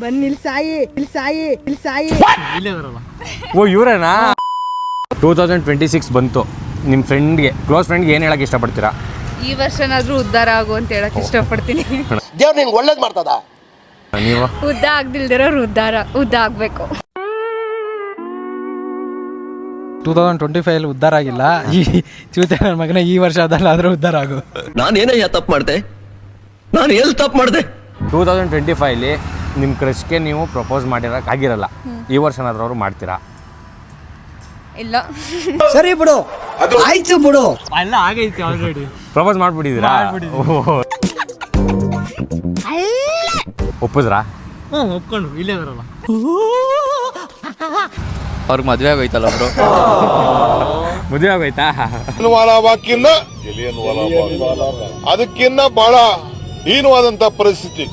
ಬನ್ನಿ ಇಲ್ಲಿ ಸಾಯಿ ಇಲ್ಲೇ ಬರಲ್ಲ. ಓ ಇವರೇನಾ? 2026 ಬಂತು. ನಿಮ್ಮ ಫ್ರೆಂಡ್ಗೆ, ಕ್ಲೋಸ್ ಫ್ರೆಂಡ್ಗೆ ಏನು ಹೇಳಕ್ಕೆ ಇಷ್ಟಪಡ್ತೀರಾ? ಈ ವರ್ಷನಾದ್ರೂ ಉದ್ಧಾರ ಆಗು ಅಂತ ಹೇಳಕ್ ಇಷ್ಟಪಡ್ತೀನಿ. ದೇವ್ರು ನಿಂಗೆ ಒಳ್ಳೇದು ಮಾಡ್ತದ. ನೀವು ಉದ್ದ ಆಗ್ದಿಲ್ದಿರೋರು ಉದ್ದ ಆಗ್ಬೇಕು. 2025 ಉದ್ಧಾರ ಆಗಿಲ್ಲ. ಈ ಚೂತೆ ನನ್ನ ಮಗನ ಈ ವರ್ಷ ಅದಲ್ಲಾದ್ರೂ ಉದ್ಧಾರ ಆಗು. ನಾನೇನಯ್ಯ ತಪ್ಪು ಮಾಡಿದೆ? ನಾನು ಎಲ್ಲಿ ತಪ್ಪು ಮಾಡಿದೆ? 2025 ನಿಮ್ಮ ಕ್ರಶ್ಗೆ ನೀವು ಪ್ರಪೋಸ್ ಮಾಡಿರೋಕೆ ಆಗಿರಲ್ಲ. ಈ ವರ್ಷನಾದ್ರೂ ಅವರು ಮಾಡ್ತೀರಾ? ಇಲ್ಲ. ಸರಿ ಬಿಡು, ಆಯ್ತು ಬಿಡು. ಎಲ್ಲ ಆಗೈತಿ ಆಲ್ರೆಡಿ. ಪ್ರಪೋಸ್ ಮಾಡ್ಬಿಟ್ಟಿದ್ದೀರಾ? ಒಪ್ಪಿದ್ರಾ? ಒಪ್ಕೊಂಡು ಇಲ್ಲೇ ಬರಲ್ಲ. ಅವ್ರಿಗೆ ಮದುವೆ ಆಗೋಯ್ತಲ್ಲ ಬ್ರೋ. ಮದುವೆ ಆಗೋಯ್ತಾ? ಅದಕ್ಕಿನ್ನ ಬಹಳ ಹೀನವಾದಂತ ಪರಿಸ್ಥಿತಿ.